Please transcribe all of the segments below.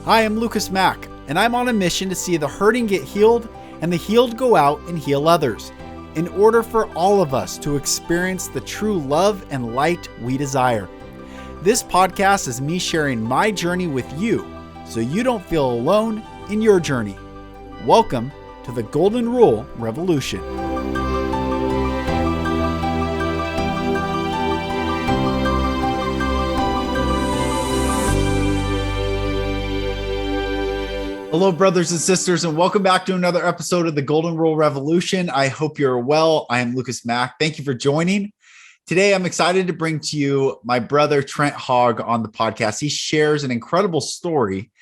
Hi, I'm Mack, and I'm on a mission to see the hurting get healed and the healed go out and heal others, in order for all of us to experience the true love and light we desire. This podcast is me sharing my journey with you, so you don't feel alone in your journey. Welcome to the Golden Rule Revolution. Hello, brothers and sisters, and welcome back to another episode of the Golden Rule Revolution. I hope you're well. I am Mack. Thank you for joining. Today, I'm excited to bring to you my brother, Trent Hogg, on the podcast. He shares an incredible story.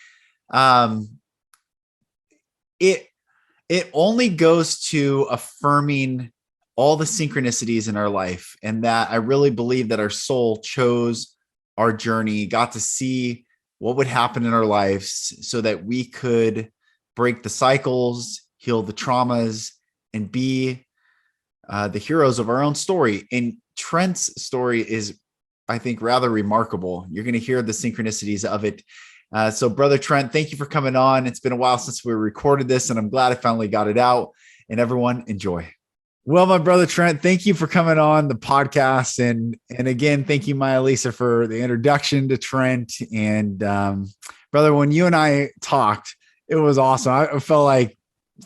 It only goes to affirming all the synchronicities in our life, and that I really believe that our soul chose our journey, got to see what would happen in our lives so that we could break the cycles, heal the traumas, and be the heroes of our own story. And Trent's story is, I think, rather remarkable. You're going to hear the synchronicities of it. So brother Trent, thank you for coming on. It's been a while since we recorded this, and I'm glad I finally got it out. And everyone, enjoy. Well, my brother Trent, thank you for coming on the podcast. And again, thank you, Maya Lisa, for the introduction to Trent. And brother, when you and I talked, it was awesome. I felt like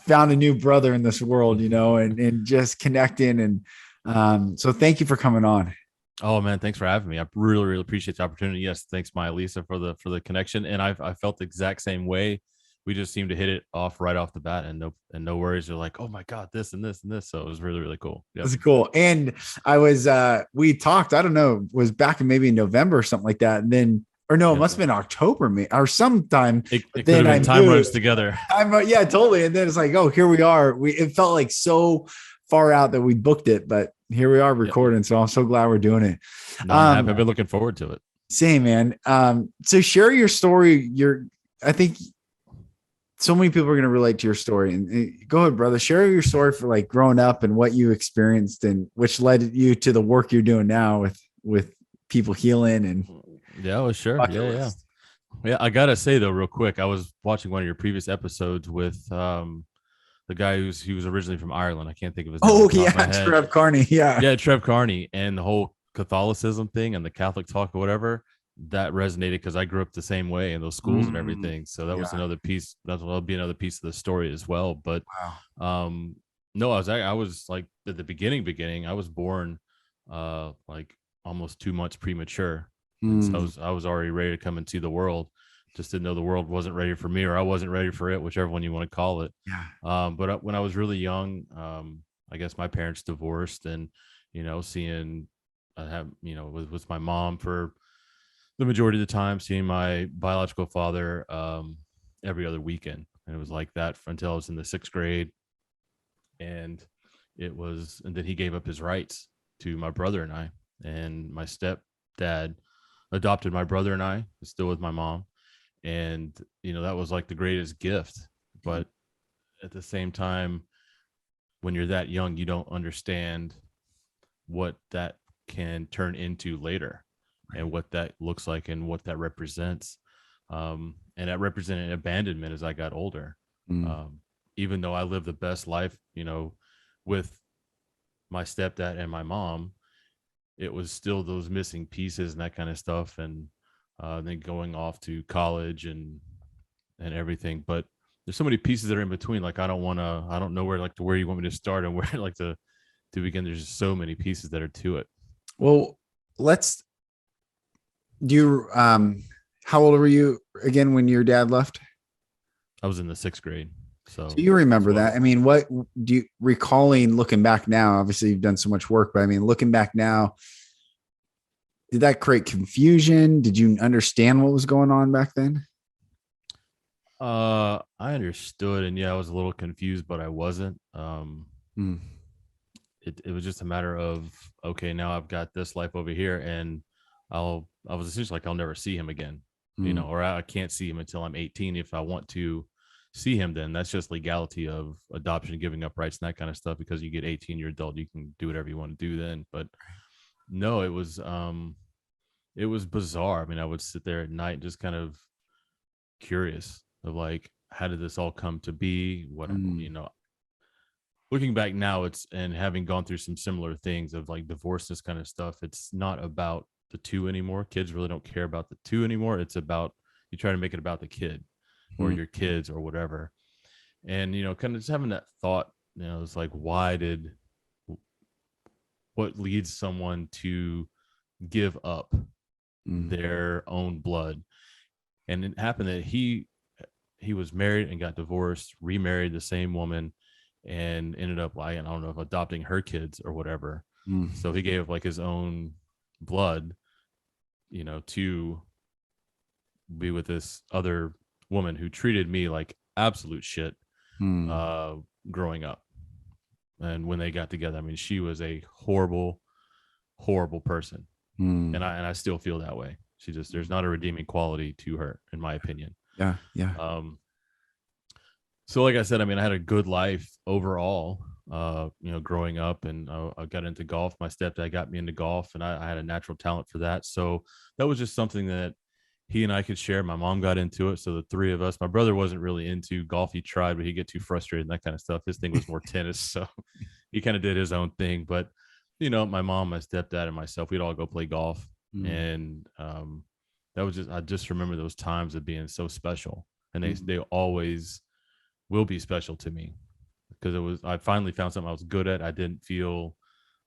found a new brother in this world, and just connecting. And so thank you for coming on. Oh man, thanks for having me. I really, really appreciate the opportunity. Yes, thanks, Maya Lisa, for the connection. And I felt the exact same way. We just seemed to hit it off right off the bat, and no worries. They're like, oh my God, this and this and this. So it was really, really cool. Yep. That's cool. And I was, we talked, I don't know, was back in maybe November or something like that. And then, or no, it must have been October, or sometime. It could have been time runs together. Yeah, totally. And then it's like, oh, here we are. It felt like so far out that we booked it, but here we are recording. Yep. So I'm so glad we're doing it. No, I've been looking forward to it. Same, man. So share your story. I think so many people are going to relate to your story, and go ahead, brother, share your story for like growing up and what you experienced, and which led you to the work you're doing now with people healing. And well, sure. Yeah. I got to say though, real quick, I was watching one of your previous episodes with, the guy he was originally from Ireland. I can't think of his name. Oh yeah. Trev Carney. Yeah. Trev Carney, and the whole Catholicism thing and the Catholic talk or whatever. That resonated because I grew up the same way in those schools and everything. So that was another piece. That'll be another piece of the story as well. But no, I was like at the beginning. I was born like almost 2 months premature. So I was already ready to come and see the world. Just didn't know the world wasn't ready for me, or I wasn't ready for it, whichever one you want to call it. But when I was really young, I guess my parents divorced, and seeing I have with my mom for the majority of the time, seeing my biological father every other weekend. And it was like that until I was in the 6th grade. And then he gave up his rights to my brother and I. And my stepdad adopted my brother and I, still with my mom. And, that was like the greatest gift. But at the same time, when you're that young, you don't understand what that can turn into later, and what that looks like and what that represents. And that represented abandonment as I got older. Even though I lived the best life, with my stepdad and my mom, it was still those missing pieces and that kind of stuff. And then going off to college and everything. But there's so many pieces that are in between. Like, I don't know where you want me to start and where to begin. There's just so many pieces that are to it. Well, how old were you again when your dad left? I was in the 6th grade. So you remember that? I mean, what do you recalling looking back now? Obviously you've done so much work, but I mean, looking back now, did that create confusion? Did you understand what was going on back then? I understood, and I was a little confused, but I wasn't. It was just a matter of, okay, now I've got this life over here, and I was essentially like, I'll never see him again, or I can't see him until I'm 18. If I want to see him, then that's just legality of adoption, giving up rights and that kind of stuff. Because you get 18, you're adult, you can do whatever you want to do then. But no, it was bizarre. I mean, I would sit there at night and just kind of curious of like, how did this all come to be? What, Mm. you know, looking back now, it's, and having gone through some similar things of like divorce, this kind of stuff, it's not about the two anymore. Kids really don't care about the two anymore. It's about, you try to make it about the kid or Mm. your kids or whatever. And, you know, kind of just having that thought, you know, it's like, what leads someone to give up Mm. their own blood? And it happened that he was married and got divorced, remarried the same woman, and ended up like, I don't know if adopting her kids or whatever. Mm. So he gave like his own blood, you know, to be with this other woman who treated me like absolute shit Mm. growing up. And when they got together, I mean, she was a horrible, horrible person. Mm. And I still feel that way. She just, there's not a redeeming quality to her, in my opinion. Yeah. Yeah. So like I said, I mean, I had a good life overall, you know, growing up, and I got into golf. My stepdad got me into golf, and I had a natural talent for that. So that was just something that he and I could share. My mom got into it. So the three of us, my brother wasn't really into golf. He tried, but he'd get too frustrated and that kind of stuff. His thing was more tennis. So he kind of did his own thing. But, you know, my mom, my stepdad, and myself, we'd all go play golf. Mm. And that was just, I just remember those times of being so special. And Mm. they always will be special to me, because it was, I finally found something I was good at. I didn't feel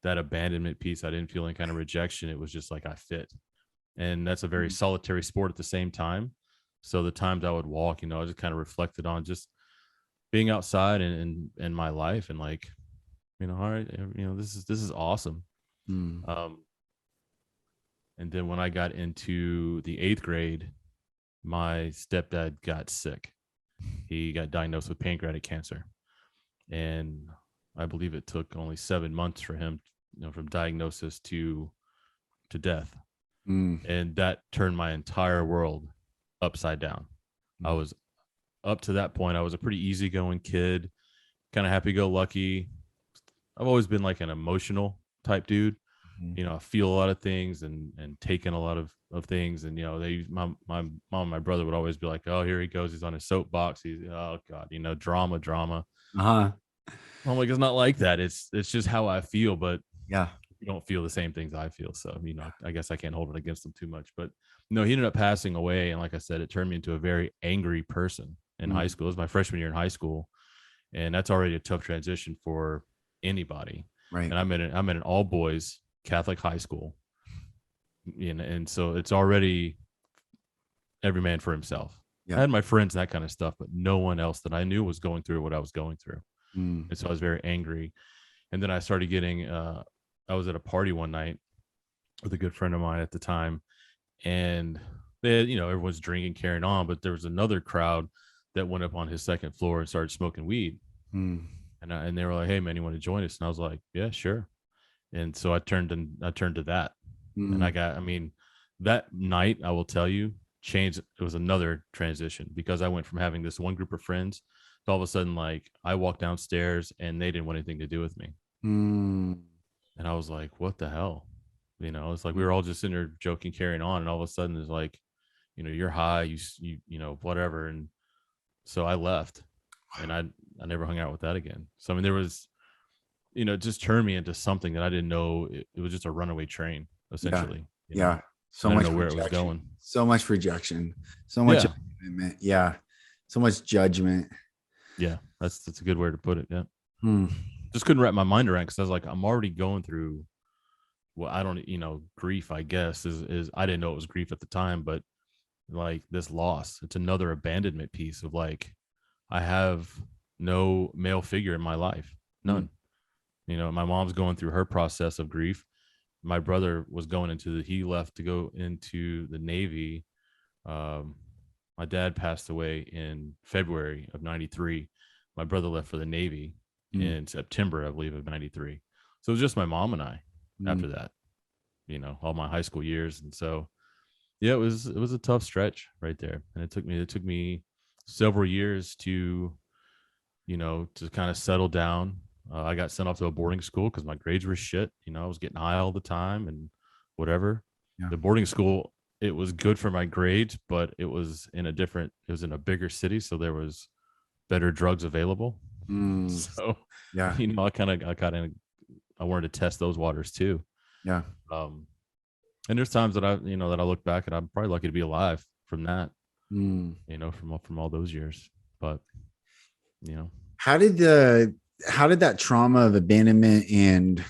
that abandonment piece. I didn't feel any kind of rejection. It was just like I fit. And that's a very Mm. solitary sport at the same time. So the times I would walk, you know, I just kind of reflected on just being outside and my life, and like, you know, all right, you know, this is awesome. Mm. Um, and then when I got into the 8th grade, my stepdad got sick. He got diagnosed with pancreatic cancer, and I believe it took only 7 months for him, you know, from diagnosis to death. Mm. And that turned my entire world upside down. I Mm. was, up to that point, I was a pretty easygoing kid, kind of happy-go-lucky. I've always been like an emotional type dude. Mm. You know, I feel a lot of things and taken a lot of things. And, you know, my mom and my brother would always be like, oh, here he goes. He's on his soapbox. He's, oh God, you know, drama. Uh-huh. I'm like, it's not like that. It's just how I feel, but Yeah. you don't feel the same things I feel. So, you know, I guess I can't hold it against him too much. But no, he ended up passing away. And like I said, it turned me into a very angry person in high Mm. school. It was my freshman year in high school. And that's already a tough transition for anybody. Right. And I'm in an all boys Catholic high school. And so it's already every man for himself. I Yeah. had my friends and that kind of stuff, but no one else that I knew was going through what I was going through. Mm. And so I was very angry. And then I started getting, I was at a party one night with a good friend of mine at the time, and they had, you know, everyone's drinking, carrying on, but there was another crowd that went up on his second floor and started smoking weed. Mm. And they were like, hey man, you want to join us? And I was like, yeah, sure. And so I turned to that. And Mm. I mean, that night, I will tell you, changed. It was another transition, because I went from having this one group of friends to all of a sudden, like, I walked downstairs and they didn't want anything to do with me. Mm. And I was like, what the hell? You know, it's like we Mm. were all just sitting there joking, carrying on. And all of a sudden it's like, you know, you're high, you know, whatever. And so I left, and I never hung out with that again. So, I mean, there was, you know, it just turned me into something that I didn't know. It was just a runaway train, Yeah. essentially, you know, Yeah. So and I didn't much know where it was rejection. going. So much rejection. So much Yeah. abandonment. Yeah. So much judgment. Yeah. That's a good way to put it. Yeah. Hmm. Just couldn't wrap my mind around, because I was like, I'm already going through, well, I don't, you know, grief, I guess, is I didn't know it was grief at the time, but like this loss, it's another abandonment piece of like, I have no male figure in my life. Mm. None. You know, my mom's going through her process of grief. My brother was going into he left to go into the Navy. Um, my dad passed away in February of 93. My brother left for the Navy Mm. in September, I believe, of 93. So it was just my mom and I Mm. after that, you know, all my high school years. And so, yeah, it was a tough stretch right there. And it took me several years to, you know, to kind of settle down. I got sent off to a boarding school because my grades were shit. You know, I was getting high all the time and whatever. Yeah. The boarding school, it was good for my grades, but it was in a bigger city, so there was better drugs available. Mm, So, yeah. I wanted to test those waters too. Yeah. Um, and there's times that I look back and I'm probably lucky to be alive from that, Mm. from all those years. But, you know, How did that trauma of abandonment and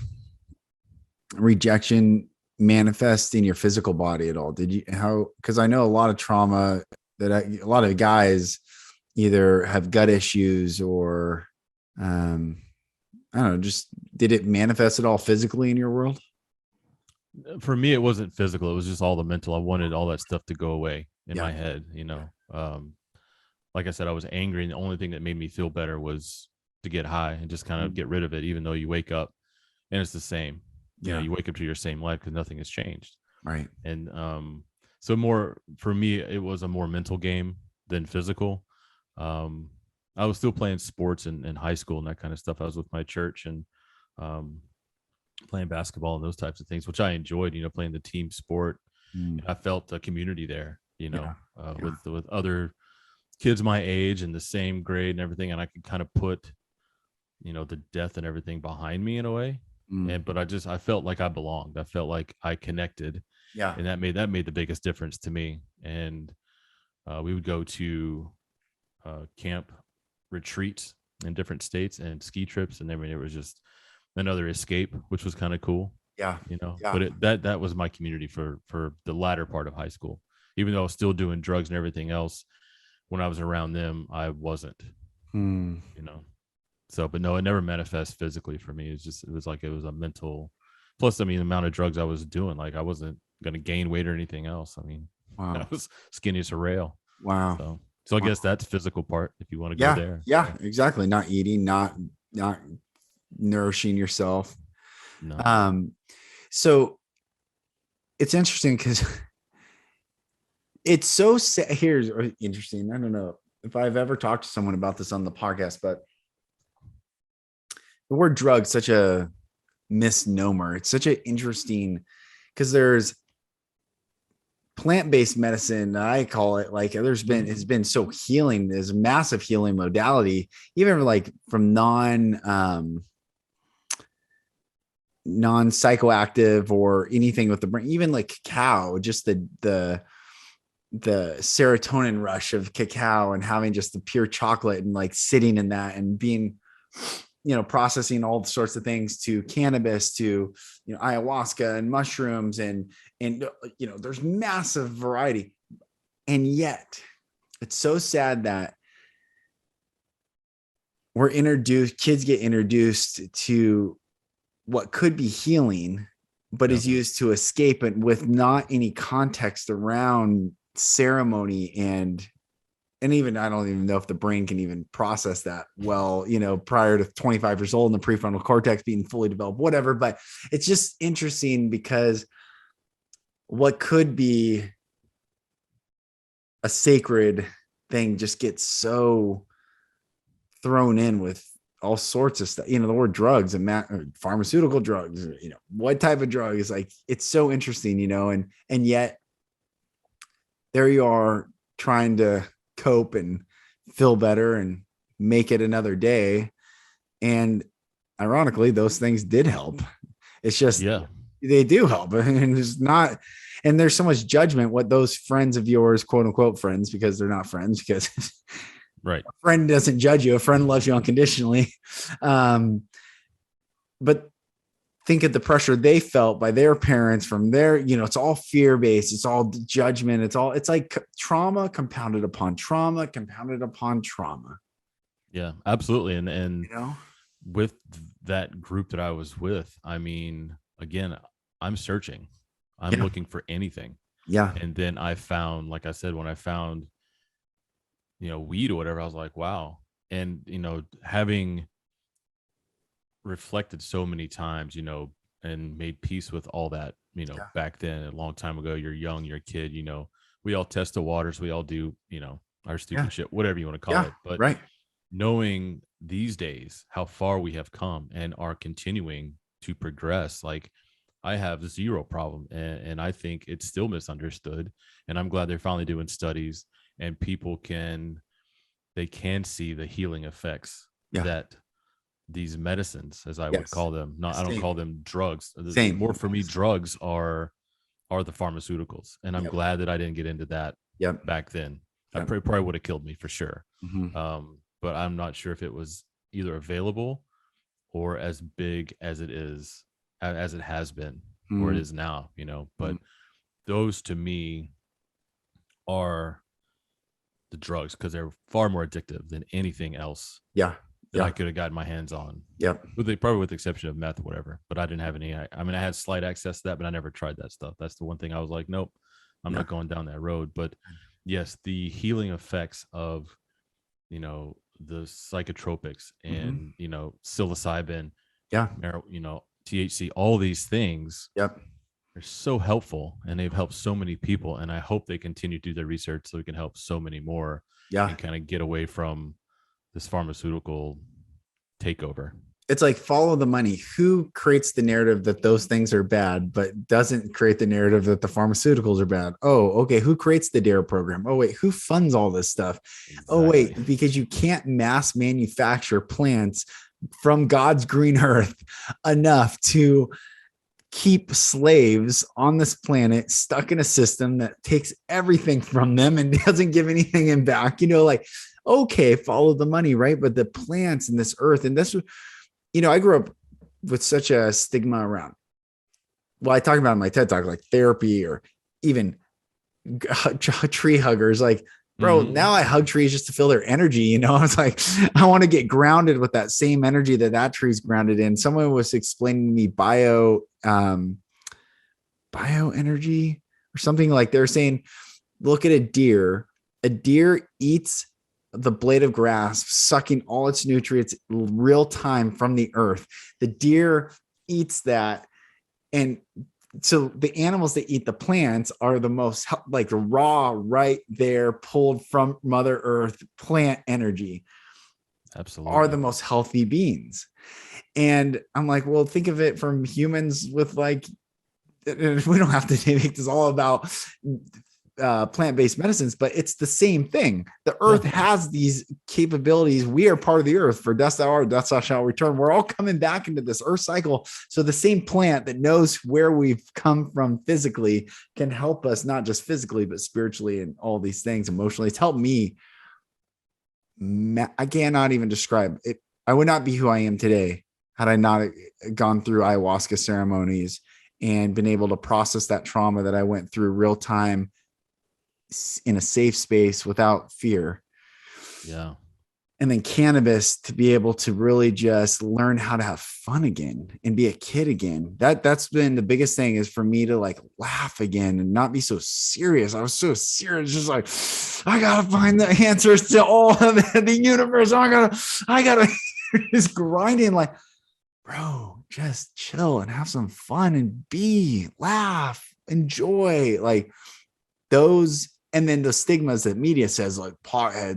rejection manifest in your physical body at all? Because I know a lot of trauma a lot of guys either have gut issues or, I don't know, just did it manifest at all physically in your world? for me, it wasn't physical. It was just all the mental. I wanted all that stuff to go away in Yeah. my head, like I said, I was angry, and the only thing that made me feel better was to get high and just kind of get rid of it, even though you wake up and it's the same. Yeah. You wake up to your same life because nothing has changed. Right. And so more for me, it was a more mental game than physical. Um, I was still playing sports in high school and that kind of stuff. I was with my church and um, playing basketball and those types of things, which I enjoyed, playing the team sport. Mm. I felt a community there, Yeah. with other kids my age and the same grade and everything. And I could kind of put, the death and everything behind me in a way. Mm. But I felt like I belonged. I felt like I connected. Yeah. And that made the biggest difference to me. And we would go to camp retreats in different states and ski trips. And it was just another escape, which was kind of cool. Yeah. Yeah. But that was my community for the latter part of high school. Even though I was still doing drugs and everything else, when I was around them, I wasn't. Mm. So, but no, it never manifests physically for me. It was like it was a mental. Plus, I mean, the amount of drugs I was doing, like I wasn't going to gain weight or anything else. I mean, Wow. I was skinny as a rail. Wow. So I guess that's physical part if you want to Yeah. go there. Yeah, exactly. Not eating, not nourishing yourself. No. So it's interesting because it's so here's interesting. I don't know if I've ever talked to someone about this on the podcast, but the word drug, such a misnomer. It's such an interesting, because there's plant-based medicine, I call it, like has been so healing. There's a massive healing modality, even like from non-psychoactive or anything with the brain, even like cacao, just the serotonin rush of cacao and having just the pure chocolate and like sitting in that and being, processing all sorts of things, to cannabis, to, ayahuasca and mushrooms and there's massive variety. And yet it's so sad that kids get introduced to what could be healing, but is used to escape it with not any context around ceremony and even, I don't even know if the brain can even process that well, prior to 25 years old and the prefrontal cortex being fully developed, whatever. But it's just interesting because what could be a sacred thing just gets so thrown in with all sorts of stuff, the word drugs and pharmaceutical drugs, what type of drug is, like, it's so interesting, and yet there you are trying to cope and feel better and make it another day. And ironically, those things did help. It's just, they do help. And it's not, and there's so much judgment what those friends of yours, quote unquote friends, because they're not friends, because right. A friend doesn't judge you. A friend loves you unconditionally. But think of the pressure they felt by their parents from their, it's all fear-based. It's all judgment. It's like trauma compounded upon trauma, compounded upon trauma. Yeah, absolutely. And with that group that I was with, I mean, again, I'm searching, I'm looking for anything. Yeah. And then I found, like I said, when I found, weed or whatever, I was like, wow. And, having reflected so many times, and made peace with all that, back then, a long time ago, you're young, you're a kid, we all test the waters, we all do, our stupid shit, whatever you want to call it. But knowing these days how far we have come and are continuing to progress, like, I have zero problem. And I think it's still misunderstood. And I'm glad they're finally doing studies and people can see the healing effects that these medicines, as I would call them, I don't call them drugs. More for me, drugs are the pharmaceuticals. And I'm glad that I didn't get into that back then. I probably would have killed me for sure. But I'm not sure if it was either available or as big as it has been, or it is now, but those to me are the drugs, because they're far more addictive than anything else that I could have gotten my hands on. With the exception of meth or whatever, but I didn't have any. I mean, I had slight access to that, but I never tried that stuff. That's the one thing I was like, nope, I'm not going down that road. But yes, the healing effects of, the psychotropics and, psilocybin, THC, all these things. They're so helpful, and they've helped so many people. And I hope they continue to do their research so we can help so many more and kind of get away from this pharmaceutical takeover. It's like follow the money. Who creates the narrative that those things are bad, but doesn't create the narrative that the pharmaceuticals are bad? Oh, okay. Who creates the DARE program? Oh, wait, who funds all this stuff? Exactly. Oh, wait, because you can't mass manufacture plants from God's green earth enough to keep slaves on this planet stuck in a system that takes everything from them and doesn't give anything in back, okay, follow the money, right? But the plants and this earth, and this, I grew up with such a stigma around, well, I talk about in my TED talk, like therapy or even tree huggers, like, bro, now I hug trees just to feel their energy. I was like, I want to get grounded with that same energy that tree's grounded in. Someone was explaining to me bioenergy or something, like they're saying, look at a deer. A deer eats the blade of grass, sucking all its nutrients real time from the earth. The deer eats that. And so the animals that eat the plants are the most like raw, right there, pulled from Mother Earth, plant energy. Absolutely. Are the most healthy beings. And I'm like, well, think of it from humans with like, we don't have to make this all about plant-based medicines, but it's the same thing. The earth has these capabilities. We are part of the earth. For dust thou art, dust thou shalt return. We're all coming back into this earth cycle. So the same plant that knows where we've come from physically can help us, not just physically, but spiritually and all these things, emotionally. It's helped me. I cannot even describe it. I would not be who I am today had I not gone through ayahuasca ceremonies and been able to process that trauma that I went through real time in a safe space without fear. And then cannabis to be able to really just learn how to have fun again and be a kid again. That's been the biggest thing, is for me to like laugh again and not be so serious. I was so serious, just like, I gotta find the answers to all of the universe. I gotta just grinding, like, bro, just chill and have some fun and laugh, enjoy, like those. And then the stigmas that media says, like,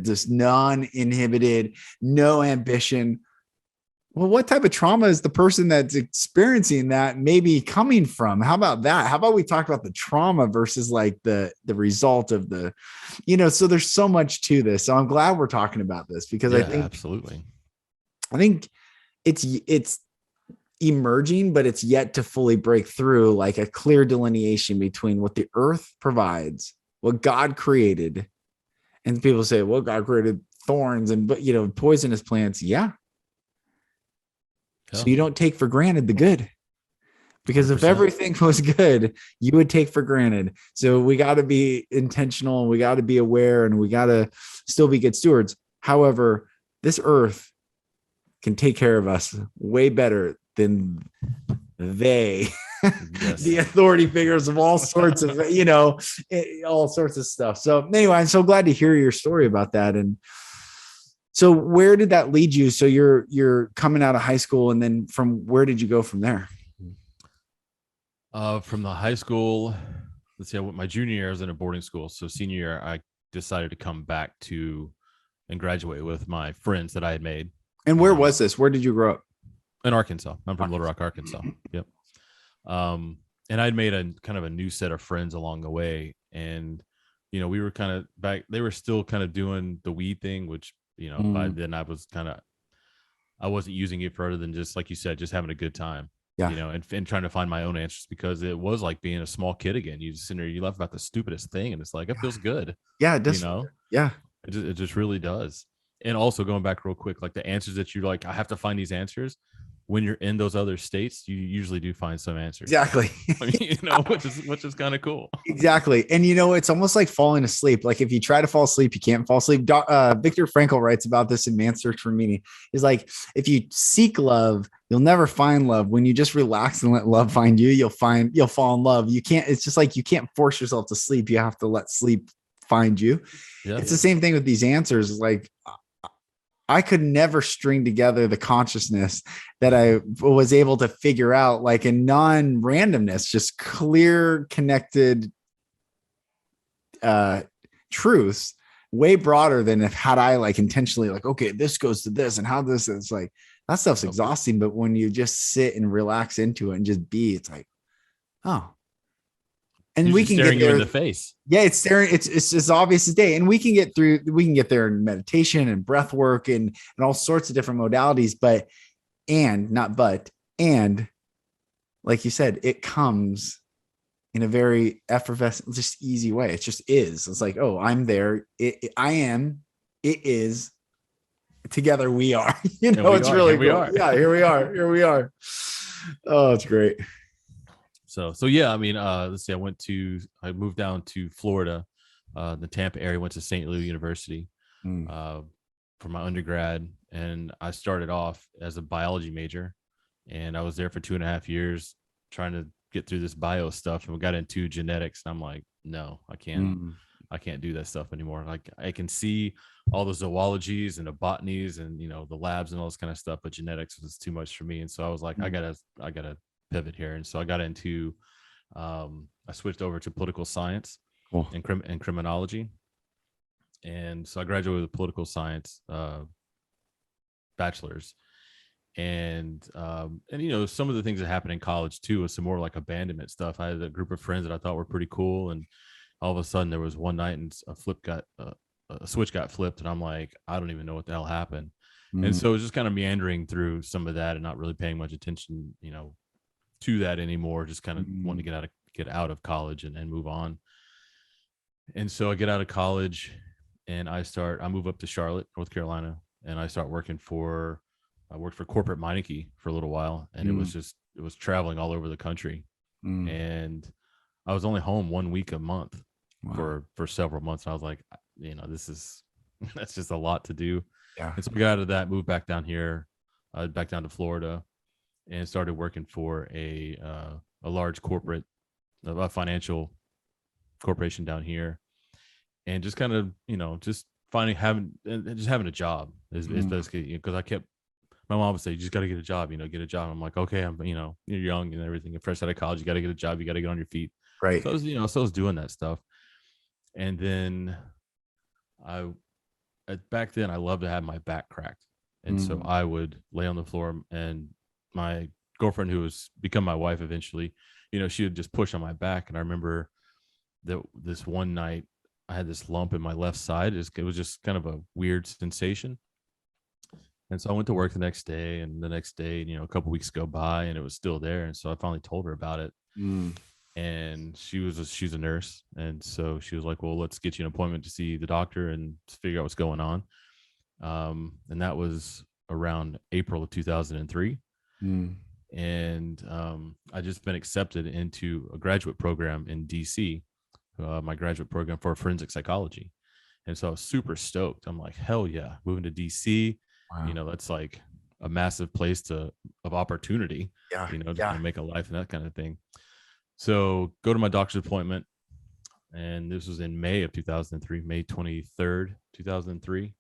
just non-inhibited, no ambition. Well, what type of trauma is the person that's experiencing that maybe coming from? How about that? How about we talk about the trauma versus like the result of the, so there's so much to this. So I'm glad we're talking about this, because I think absolutely. I think it's emerging, but it's yet to fully break through, like a clear delineation between what the earth provides, what God created. And people say, well, God created thorns and, poisonous plants. Yeah. So you don't take for granted the good, because 100%. If everything was good, you would take for granted. So we got to be intentional, and we got to be aware, and we got to still be good stewards. However, this earth can take care of us way better than the authority figures of all sorts of, all sorts of stuff. So anyway, I'm so glad to hear your story about that. And so where did that lead you? So you're coming out of high school, and then from where did you go from there? From the high school, let's see, my junior year I was in a boarding school. So senior year, I decided to come back and graduate with my friends that I had made. And where was this? Where did you grow up? In Arkansas. I'm from Little Rock, Arkansas. Yep. And I'd made a kind of a new set of friends along the way. And, we were kind of back, they were still kind of doing the weed thing, which, by then I wasn't using it for other than just, like you said, just having a good time, Yeah. and trying to find my own answers, because it was like being a small kid again. You just sit there, you laugh about the stupidest thing, and it's like, it feels good. Yeah, it does. Yeah. It just really does. And also, going back real quick, like the answers that you're like, I have to find these answers. When you're in those other states, you usually do find some answers. Exactly. Which is kind of cool. Exactly. And it's almost like falling asleep. Like if you try to fall asleep, you can't fall asleep. Viktor Frankl writes about this in Man's Search for Meaning. He's like, if you seek love, you'll never find love. When you just relax and let love find you, you'll fall in love. You can't, it's just like, you can't force yourself to sleep. You have to let sleep find you. Yeah. It's the same thing with these answers. Like, I could never string together the consciousness that I was able to figure out, like a non-randomness, just clear, connected truths, way broader than had I like intentionally like, okay, this goes to this and how this is like, that stuff's exhausting. But when you just sit and relax into it and just be, it's like, oh. And we can get there in the face. Yeah, it's staring. It's as obvious as day. And we can get there in meditation and breath work and all sorts of different modalities. And like you said, it comes in a very effervescent, just easy way. It just is. It's like, oh, I'm there. I am. It is. Together we are. It's really cool. Yeah, here we are. Here we are. Oh, it's great. So yeah, I mean, let's see. I moved down to Florida, the Tampa area. Went to St. Louis University for my undergrad, and I started off as a biology major, and I was there for 2.5 years trying to get through this bio stuff, and we got into genetics, and I'm like, no, I can't do that stuff anymore. Like, I can see all the zoologies and the botanies and the labs and all this kind of stuff, but genetics was too much for me, and so I was like, I gotta pivot here. And so I got into I switched over to political science and criminology, and so I graduated with a political science bachelor's. And some of the things that happened in college too was some more like abandonment stuff. I had a group of friends that I thought were pretty cool, and all of a sudden there was one night and a switch got flipped, and I'm like, I don't even know what the hell happened. And so it was just kind of meandering through some of that and not really paying much attention to that anymore, just kind of wanting to get out of college and move on. And so I get out of college and I move up to Charlotte, North Carolina, and I worked for corporate Meineke for a little while, and it was traveling all over the country. And I was only home 1 week a month for several months. And I was like, that's just a lot to do. Yeah. And so we got out of that, moved back down here, back down to Florida, and started working for a large corporate, a financial corporation down here, and just kind of just having a job is basically, because my mom would say, you just got to get a job, get a job. I'm like, okay, you're young and everything, you're fresh out of college, you got to get a job, you got to get on your feet, right? So I was doing that stuff, and then back then I loved to have my back cracked, and so I would lay on the floor, and my girlfriend, who was become my wife eventually, she would just push on my back. And I remember that this one night I had this lump in my left side. It was just kind of a weird sensation. And so I went to work the next day, and the next day, a couple weeks go by and it was still there. And so I finally told her about it. And she's a nurse. And so she was like, well, let's get you an appointment to see the doctor and figure out what's going on. And that was around April of 2003. And I just been accepted into a graduate program in DC, my graduate program for forensic psychology. And so I was super stoked. I'm like, hell yeah, moving to DC. Wow. That's like a massive place of opportunity, to make a life and that kind of thing. So go to my doctor's appointment, and this was in May of 2003, May 23rd, 2003,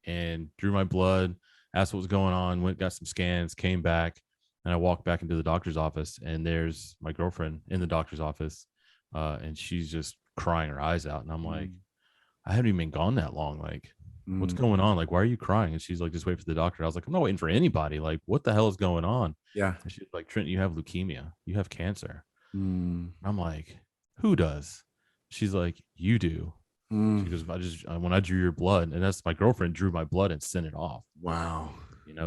and drew my blood, asked what was going on, got some scans, came back. And I walked back into the doctor's office, and there's my girlfriend in the doctor's office, and she's just crying her eyes out. And I'm like, I haven't even been gone that long. Like, What's going on? Like, why are you crying? And she's like, just wait for the doctor. I was like, I'm not waiting for anybody. Like, what the hell is going on? Yeah. And she's like, Trent, you have leukemia. You have cancer. Mm. I'm like, who does? She's like, you do. Mm. She goes, when I drew your blood, and that's my girlfriend drew my blood and sent it off. Wow.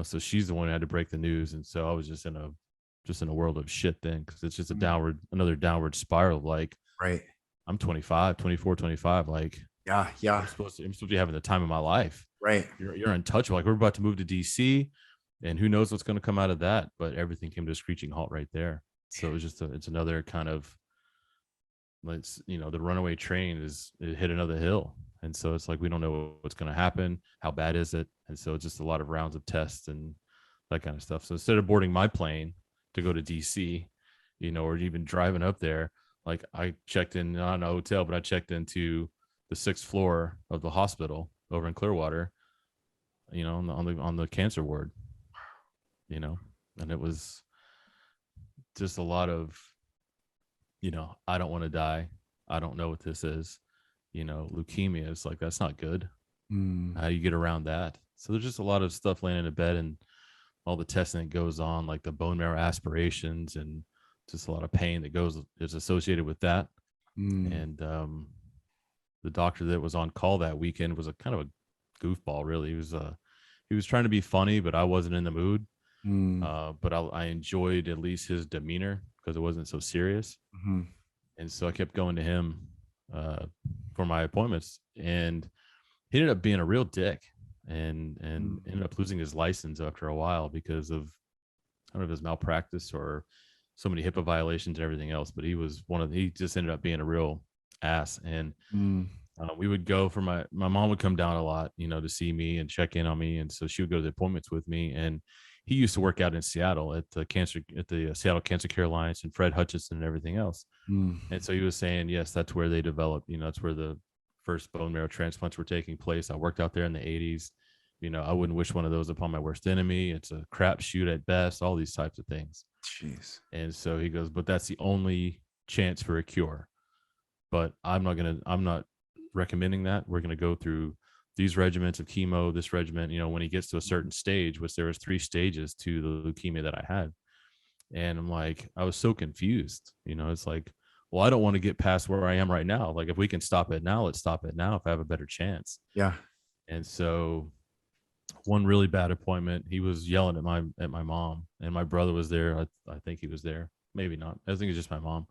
So she's the one who had to break the news. And so I was just in a world of shit then, because it's just another downward spiral. Like, right. I'm 25, 24, 25. Like, yeah. I'm supposed to be having the time of my life. Right. You're untouchable. Like, we're about to move to DC, and who knows what's going to come out of that. But everything came to a screeching halt right there. So it was just it's another kind of, the runaway train it hit another hill. And so it's like, we don't know what's going to happen. How bad is it? And so it's just a lot of rounds of tests and that kind of stuff. So instead of boarding my plane to go to DC, or even driving up there, like, I checked in, not in a hotel, but I checked into the 6th floor of the hospital over in Clearwater, on the cancer ward, and it was just a lot of, I don't want to die. I don't know what this is. Leukemia is like, that's not good. How do you get around that? So there's just a lot of stuff laying in a bed, and all the testing that goes on, like the bone marrow aspirations, and just a lot of pain that is associated with that. And the doctor that was on call that weekend was a kind of a goofball, really. He was trying to be funny, but I wasn't in the mood. But I enjoyed at least his demeanor, because it wasn't so serious. And so I kept going to him for my appointments, and he ended up being a real dick, and ended up losing his license after a while because of, I don't know if it was malpractice or so many HIPAA violations and everything else. But he just ended up being a real ass. And we would go for my mom would come down a lot, to see me and check in on me. And so she would go to the appointments with me. And he used to work out in Seattle at the Seattle Cancer Care Alliance, and Fred Hutchinson and everything else. And so he was saying, yes, that's where they developed, that's where the first bone marrow transplants were taking place. I worked out there in the 80s. I wouldn't wish one of those upon my worst enemy. It's a crapshoot at best, all these types of things. Jeez. And so he goes, but that's the only chance for a cure. But I'm not recommending that. We're going to go through these regimens of chemo, this regimen, when he gets to a certain stage, which there was 3 stages to the leukemia that I had. And I'm like, I was so confused. It's like, well, I don't want to get past where I am right now. Like, if we can stop it now, let's stop it now if I have a better chance. Yeah. And so one really bad appointment, he was yelling at my mom, and my brother was there. I think he was there. Maybe not. I think it's just my mom.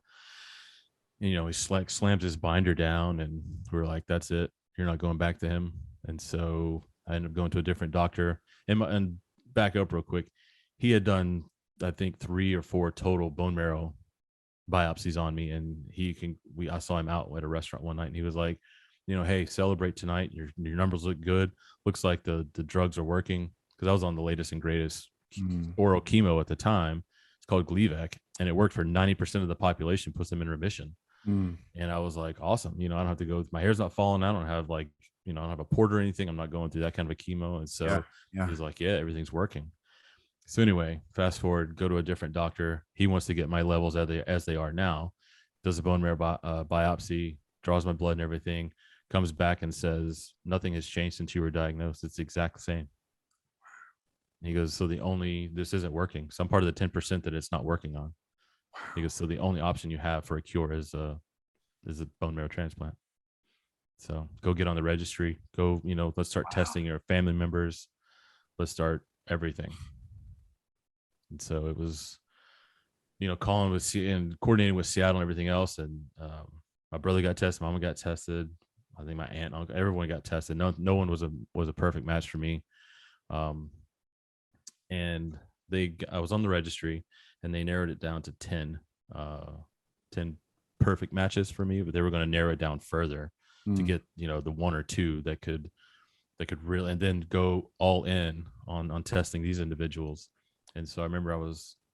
And, he slams his binder down, and we were like, that's it. You're not going back to him. And so I ended up going to a different doctor. And back up real quick, he had done, I think, 3 or 4 total bone marrow biopsies on me. And I saw him out at a restaurant one night, and he was like, hey, celebrate tonight. Your numbers look good. Looks like the drugs are working. Because I was on the latest and greatest oral chemo at the time. It's called Gleevec, and it worked for 90% of the population, puts them in remission. And I was like, awesome. I don't have to go, my hair's not falling. I don't have I don't have a port or anything. I'm not going through that kind of a chemo. And so he's like, yeah, everything's working. So anyway, fast forward, go to a different doctor. He wants to get my levels as they are now, does a bone marrow biopsy, draws my blood and everything, comes back and says, nothing has changed since you were diagnosed. It's the exact same. And he goes, so this isn't working. Some part of the 10% that it's not working on. He goes, so the only option you have for a cure is a bone marrow transplant. So go get on the registry. Go, let's start testing your family members. Let's start everything. And so it was, calling with and coordinating with Seattle and everything else. And my brother got tested, mama got tested. I think my aunt, uncle, everyone got tested. No one was a perfect match for me. And I was on the registry, and they narrowed it down to 10 perfect matches for me, but they were going to narrow it down further to get, the 1 or 2 that could really, and then go all in on testing these individuals. And so I remember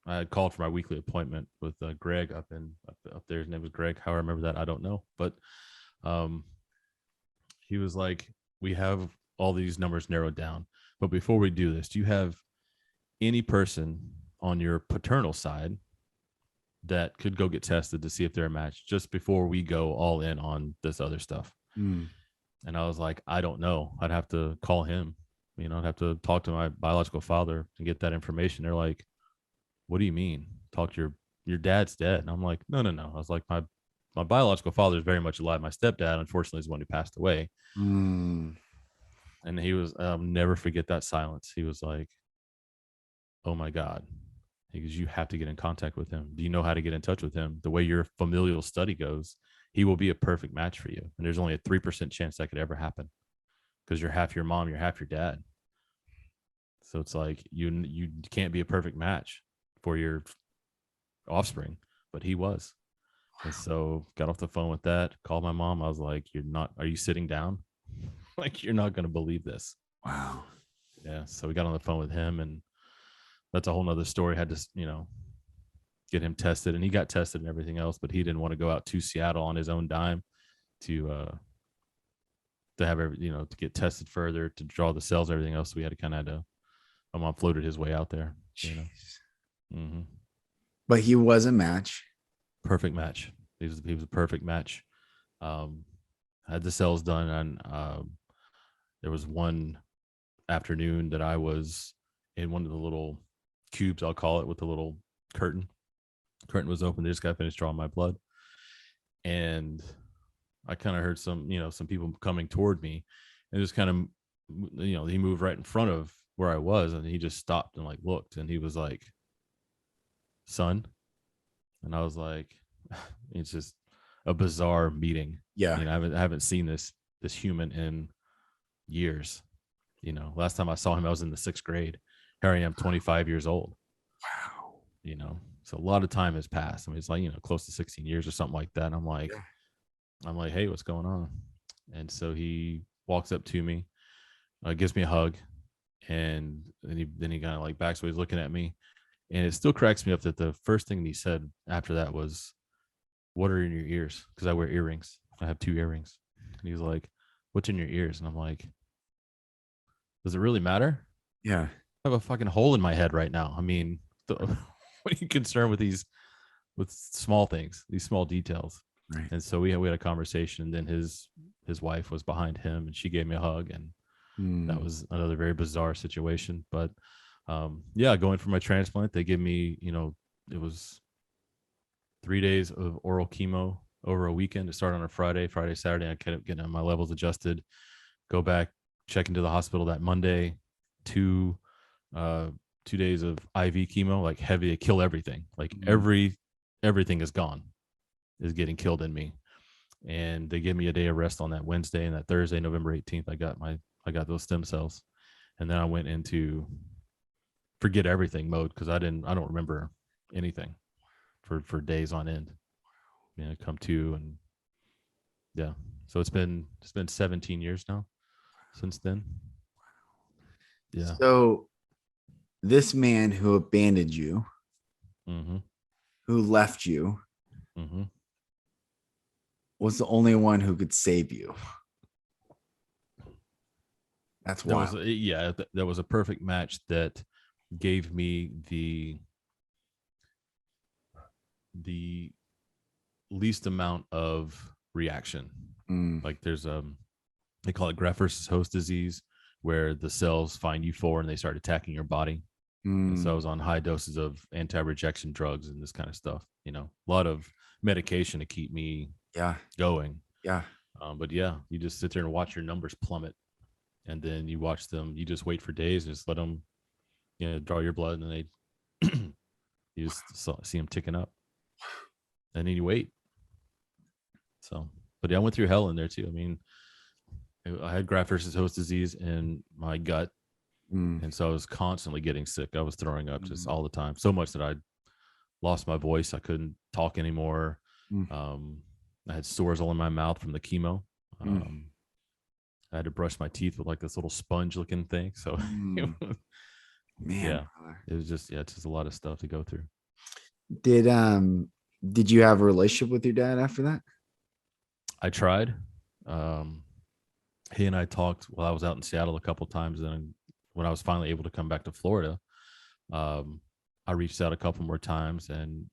I had called for my weekly appointment with Greg up there. His name was Greg. How I remember that, I don't know. But he was like, we have all these numbers narrowed down. But before we do this, do you have any person on your paternal side that could go get tested to see if they're a match, just before we go all in on this other stuff? And I was like, I don't know. I'd have to call him. I'd have to talk to my biological father and get that information. They're like, what do you mean? Talk to your dad's dead. And I'm like, no, no, no. I was like, my biological father is very much alive. My stepdad, unfortunately, is the one who passed away. Mm. And he was, I'll never forget that silence. He was like, oh my God. He goes, you have to get in contact with him. Do you know how to get in touch with him? The way your familial study goes, he will be a perfect match for you. And there's only a 3% chance that could ever happen because you're half your mom, you're half your dad. So it's like you can't be a perfect match for your offspring, but he was. And so got off the phone with that, called my mom. I was like, are you sitting down? Like, you're not going to believe this. Wow. Yeah. So we got on the phone with him, and that's a whole nother story. Had to, get him tested, and he got tested and everything else, but he didn't want to go out to Seattle on his own dime to have to get tested further, to draw the cells, everything else. So we had to kind of my mom floated his way out there. Mm-hmm. But he was a match. Perfect match. He was a perfect match. I had the cells done, and there was one afternoon that I was in one of the little cubes, I'll call it, with the little curtain. Curtain was open. They just got finished drawing my blood, and I kind of heard some people coming toward me, and just kind of, he moved right in front of where I was, and he just stopped and like looked, and he was like, "Son," and I was like, "It's just a bizarre meeting." Yeah. I haven't seen this human in years. Last time I saw him, I was in the 6th grade. Here I am, 25 years old. Wow. So a lot of time has passed. I mean, it's like, close to 16 years or something like that. And Yeah. I'm like, hey, what's going on? And so he walks up to me, gives me a hug, and then he kind of like backs away, he's looking at me. And it still cracks me up that the first thing he said after that was, what are in your ears? Because I wear earrings. I have 2 earrings. And he's like, what's in your ears? And I'm like, does it really matter? Yeah. I have a fucking hole in my head right now. I mean, what are you concerned with with small things, these small details? Right. And so we had a conversation, and then his wife was behind him, and she gave me a hug, and that was another very bizarre situation. But yeah, going for my transplant, they give me, it was 3 days of oral chemo over a weekend. To start on a Friday, Saturday. I kept getting my levels adjusted, go back, check into the hospital that Monday, 2 days of IV chemo, like heavy, to kill everything. Like everything is gone, is getting killed in me. And they gave me a day of rest on that Wednesday, and that Thursday, November 18th, I got those stem cells. And then I went into forget everything mode, because I don't remember anything for days on end. Come to, and yeah. So it's been 17 years now since then. Yeah. So this man who abandoned you, Mm-hmm. who left you, Mm-hmm. was the only one who could save you. That's wild. That was a perfect match that gave me the least amount of reaction. Like there's they call it graft versus host disease, where the cells find U4 and they start attacking your body. And so I was on high doses of anti-rejection drugs and this kind of stuff. A lot of medication to keep me going. Yeah. But yeah, you just sit there and watch your numbers plummet, and then you watch them. You just wait for days and just let them, draw your blood, and they you just see them ticking up, and then you wait. So, but yeah, I went through hell in there too. I mean, I had graft versus host disease in my gut, and so I was constantly getting sick. I was throwing up just all the time, so much that I lost my voice. I couldn't talk anymore. I had sores all in my mouth from the chemo. I had to brush my teeth with like this little sponge looking thing. So Man, yeah, it was just, it's just a lot of stuff to go through. Did you have a relationship with your dad after that? I tried. He and I talked while I was out in Seattle a couple of times. And when I was finally able to come back to Florida, I reached out a couple more times, and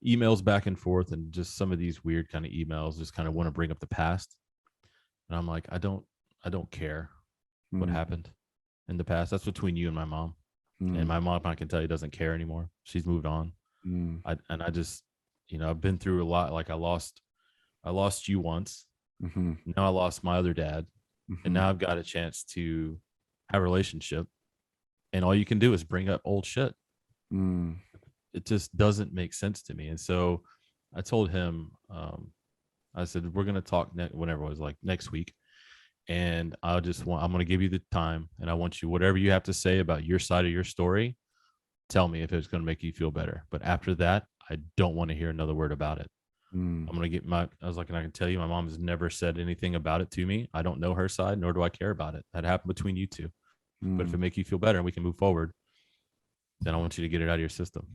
emails back and forth, and just some of these weird kind of emails just kind of want to bring up the past. And I'm like, I don't care what happened in the past. That's between you and my mom. And my mom, I can tell you, doesn't care anymore. She's moved on. I just, I've been through a lot. Like I lost you once. Now I lost my other dad. And now I've got a chance to have a relationship. And all you can do is bring up old shit. It just doesn't make sense to me. And so I told him, I said, we're going to talk whenever it was, like next week. And I'm going to give you the time. And I want you, whatever you have to say about your side of your story, tell me if it's going to make you feel better. But after that, I don't want to hear another word about it. I'm going to I was like, and I can tell you, my mom has never said anything about it to me. I don't know her side, nor do I care about it. That happened between you two. But if it makes you feel better and we can move forward, then I want you to get it out of your system.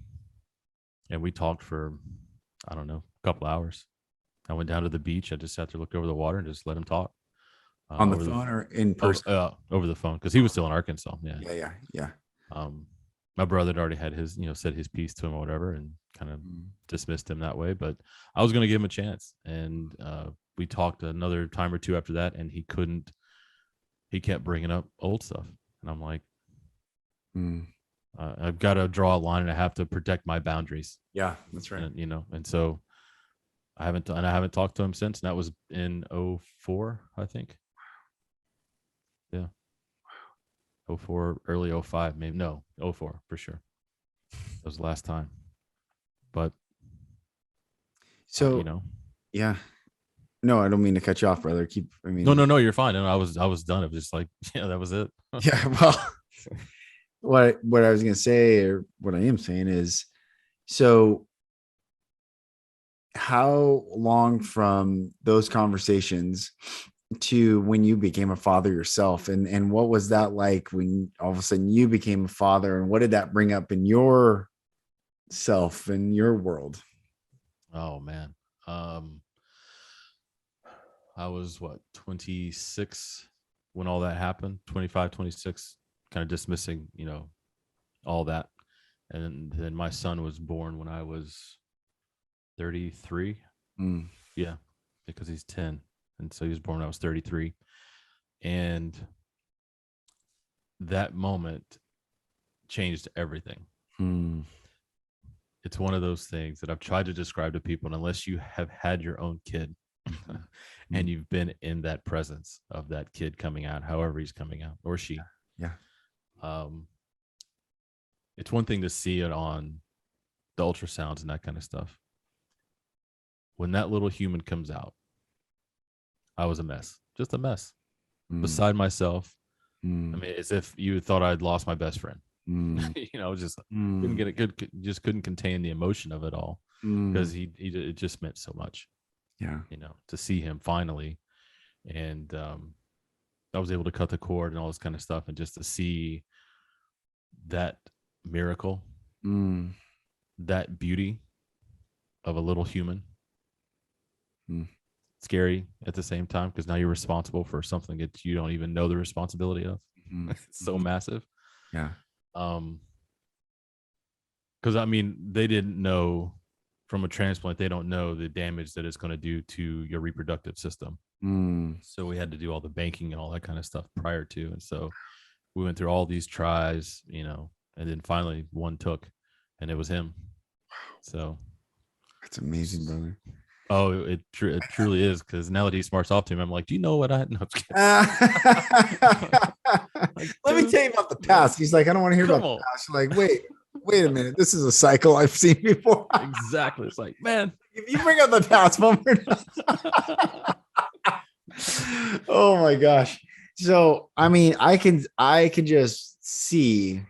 And we talked for, I don't know, a couple hours. I went down to the beach. I just sat there, looked over the water, and just let him talk. On the phone or in person? Over the phone, because he was still in Arkansas. Yeah. My brother had already had his, said his piece to him or whatever, and kind of dismissed him that way. But I was going to give him a chance, and we talked another time or two after that, and he couldn't. He kept bringing up old stuff, and I'm like, I've got to draw a line, and I have to protect my boundaries. Yeah, that's right. And, and so I haven't talked to him since. And that was in 2004, I think. Yeah. 2004, early 2005, maybe. No, 2004 for sure. That was the last time. But so, yeah. No, I don't mean to cut you off, brother. No, you're fine. And I was done. It was just like, that was it. Yeah. Well, what I was going to say, or what I am saying is, so how long from those conversations to when you became a father yourself, and what was that like when all of a sudden you became a father, and what did that bring up in your self and your world? Oh man. I was 26 when all that happened, 25, 26, kind of dismissing, all that. And then my son was born when I was 33. Yeah, because he's 10. And so he was born when I was 33. And that moment changed everything. It's one of those things that I've tried to describe to people. And unless you have had your own kid and you've been in that presence of that kid coming out, however he's coming out, or she. Yeah. It's one thing to see it on the ultrasounds and that kind of stuff. When that little human comes out, I was a mess, just a mess, beside myself. I mean, as if you thought I'd lost my best friend. Just couldn't get it. Just couldn't contain the emotion of it all, because it just meant so much. Yeah, to see him finally, and I was able to cut the cord and all this kind of stuff, and just to see that miracle, that beauty of a little human. Scary at the same time, because now you're responsible for something that you don't even know the responsibility of. It's so massive. Yeah. Because I mean, they didn't know from a transplant, they don't know the damage that it's going to do to your reproductive system. So we had to do all the banking and all that kind of stuff prior to. And so we went through all these tries, and then finally one took, and it was him. So that's amazing, brother. Oh, it truly is, because now that he smarts off to him, I'm like, do you know what I had? No, let me tell you about the past. He's like, I don't want to hear about the past. Like, wait a minute. This is a cycle I've seen before. Exactly. It's like, man, if you bring up the past moment. Oh my gosh. So, I mean, I can just see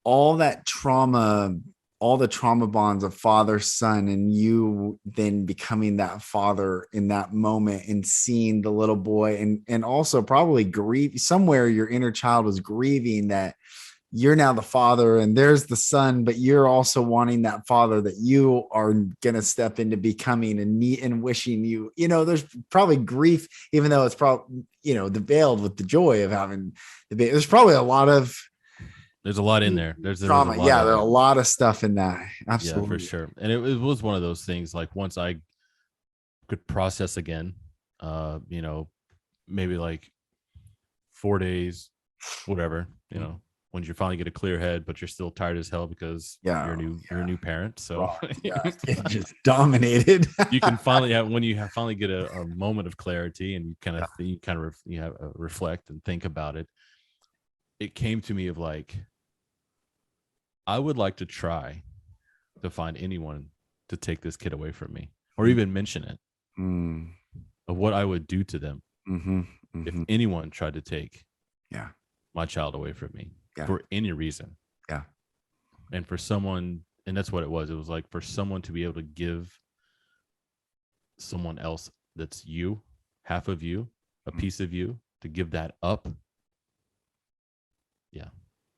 all that trauma, all the trauma bonds of father, son, and you then becoming that father in that moment and seeing the little boy, and also probably grieve somewhere. Your inner child was grieving that you're now the father and there's the son, but you're also wanting that father that you are going to step into becoming, and wishing there's probably grief, even though it's probably, veiled with the joy of having the baby. There's probably there's a lot in there. There's trauma. There's a lot of stuff in that. Absolutely. Yeah, for sure. And it was one of those things, like once I could process again, you know, maybe like 4 days, whatever, you know, when you finally get a clear head, but you're still tired as hell because you're a new parent. So it just dominated. You can finally have, when you have finally get a moment of clarity and you kind of reflect and think about it. It came to me of like, I would like to try to find anyone to take this kid away from me, or even mention it, of what I would do to them if anyone tried to take my child away from me for any reason. Yeah. And for someone, and that's what it was. It was like for someone to be able to give someone else that's you, half of you, a piece of you, to give that up. Yeah.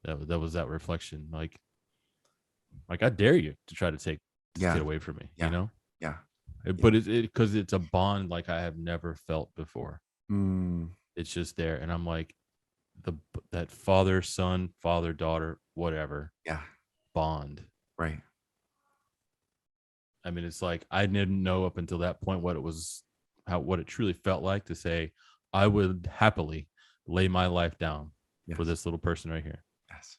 That was that reflection. Like I dare you to try to take this kid away from me, you know? Yeah. But because it's a bond like I have never felt before. It's just there. And I'm like, that father, son, father, daughter, whatever. Yeah. Bond. Right. I mean, it's like, I didn't know up until that point what it truly felt like to say, I would happily lay my life down for this little person right here. Yes.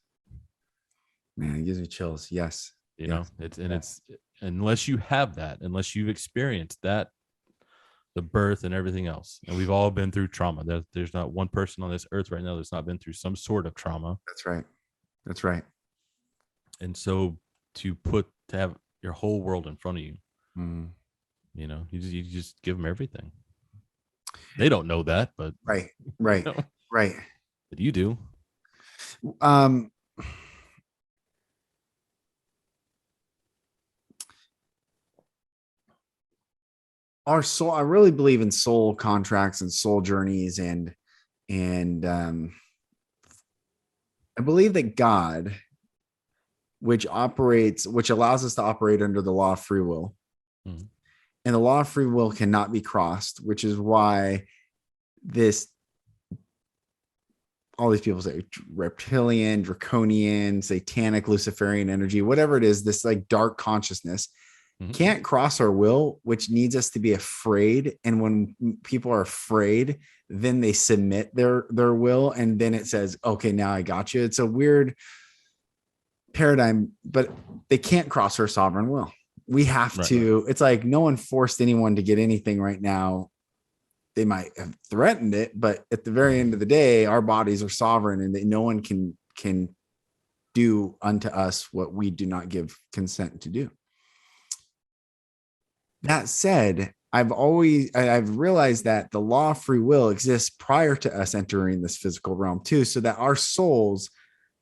Man, it gives me chills. Yes. You know, it's unless you have that, unless you've experienced that, the birth and everything else. And we've all been through trauma. There's not one person on this earth right now that's not been through some sort of trauma. That's right. That's right. And so to have your whole world in front of you, you know, you just give them everything. They don't know that, but right. You know, right. But you do. Our soul, I really believe in soul contracts and soul journeys, and I believe that God, which allows us to operate under the law of free will, and the law of free will cannot be crossed, which is why all these people say reptilian, draconian, satanic, Luciferian energy, whatever it is, this like dark consciousness can't cross our will, which needs us to be afraid. And when people are afraid, then they submit their will. And then it says, okay, now I got you. It's a weird paradigm, but they can't cross our sovereign will. We have to, it's like no one forced anyone to get anything right now. They might have threatened it, but at the very end of the day, our bodies are sovereign, and that no one can do unto us what we do not give consent to do. That said, I've realized that the law of free will exists prior to us entering this physical realm too, so that our souls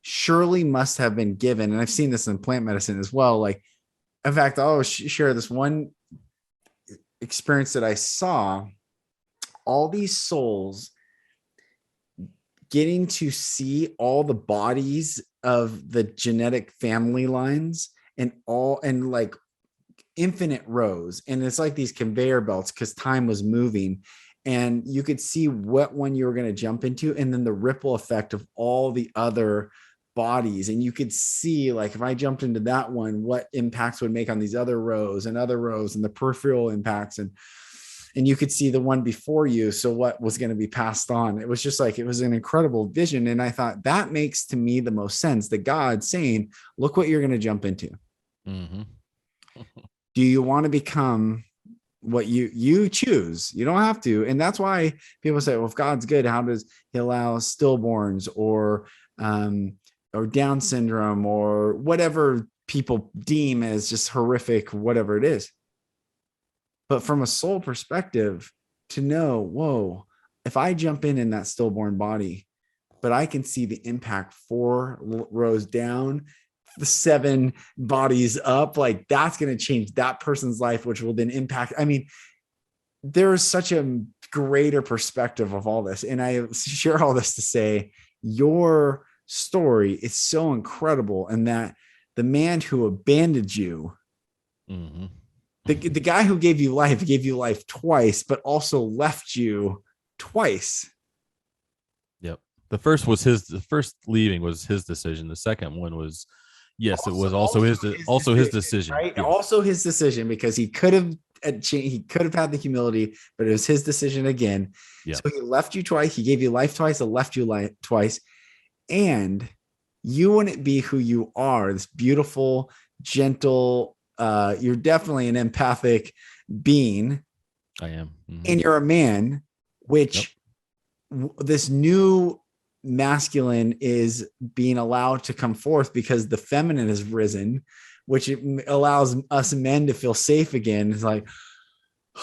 surely must have been given. And I've seen this in plant medicine as well. Like, in fact, I'll share this one experience that I saw. All these souls getting to see all the bodies of the genetic family lines and like infinite rows. And it's like these conveyor belts because time was moving, and you could see what one you were going to jump into, and then the ripple effect of all the other bodies. And you could see, like, if I jumped into that one, what impacts would make on these other rows and the peripheral impacts. And you could see the one before you. So what was going to be passed on? It was just like, it was an incredible vision. And I thought that makes to me the most sense, that God saying, look what you're going to jump into. Do you want to become what you choose? You don't have to. And that's why people say, well, if God's good, how does he allow stillborns or Down syndrome or whatever people deem as just horrific, whatever it is? But from a soul perspective, to know, whoa, if I jump in that stillborn body, but I can see the impact 4 rows down, the 7 bodies up, like that's going to change that person's life, which will then impact. I mean, there is such a greater perspective of all this. And I share all this to say, your story is so incredible. And that the man who abandoned you, the guy who gave you life twice, but also left you twice. Yep. The first leaving was his decision. The second one was, yes, it was also his decision. Right. Yes. Also his decision, because he could have He could have had the humility, but it was his decision again. Yeah. So he left you twice. He gave you life twice. And left you life twice. And you wouldn't be who you are. This beautiful, gentle. You're definitely an empathic being. I am. Mm-hmm. And you're a man, which this new masculine is being allowed to come forth because the feminine has risen, which it allows us men to feel safe again. It's like,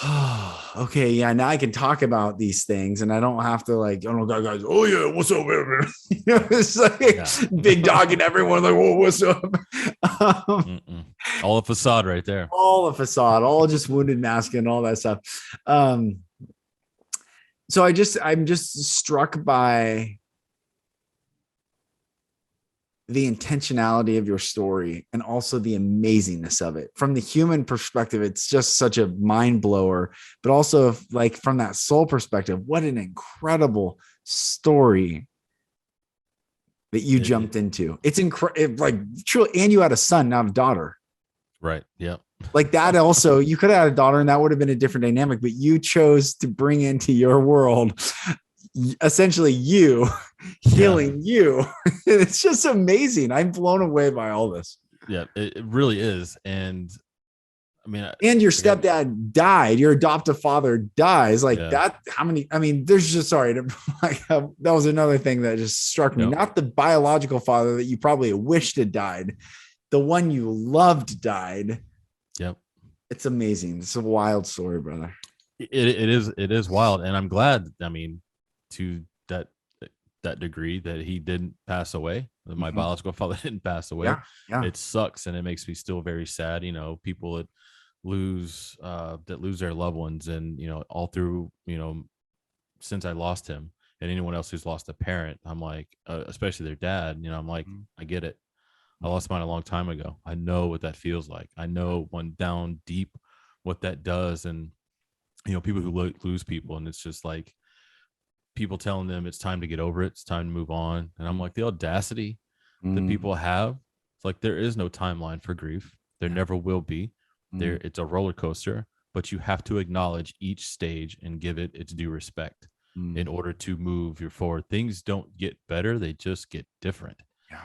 oh, okay, yeah, now I can talk about these things and I don't have to like, oh no, guys, oh yeah, what's up? You know, it's like big dog and everyone like, oh, what's up? All a facade right there. All a facade, all just wounded masculine, all that stuff. So I'm just struck by the intentionality of your story and also the amazingness of it. From the human perspective, it's just such a mind blower, but also like from that soul perspective, what an incredible story that you jumped into. It's incredible, like truly, and you had a son, not a daughter. Right. Yeah. Like that also, you could have had a daughter and that would have been a different dynamic, but you chose to bring into your world essentially you healing you. It's just amazing. I'm blown away by all this. Yeah, it really is. And I mean, and your stepdad died, your adoptive father dies like that. How many? I mean, there's just that was another thing that just struck me. Not the biological father that you probably wished had died, the one you loved died. Yep. It's amazing. It's a wild story, brother. It is wild. And I'm glad, I mean, to that degree that he didn't pass away. My biological father didn't pass away. Yeah. It sucks. And it makes me still very sad. You know, people that lose their loved ones, and, you know, all through, you know, since I lost him, and anyone else who's lost a parent, I'm like, especially their dad, you know, I'm like, I get it. I lost mine a long time ago. I know what that feels like. I know one down deep what that does. And, you know, people who lose people, and it's just like people telling them it's time to get over it. It's time to move on. And I'm like, the audacity that people have, it's like, there is no timeline for grief. There never will be. It's a roller coaster, but you have to acknowledge each stage and give it its due respect in order to move you forward. Things don't get better. They just get different. Yeah.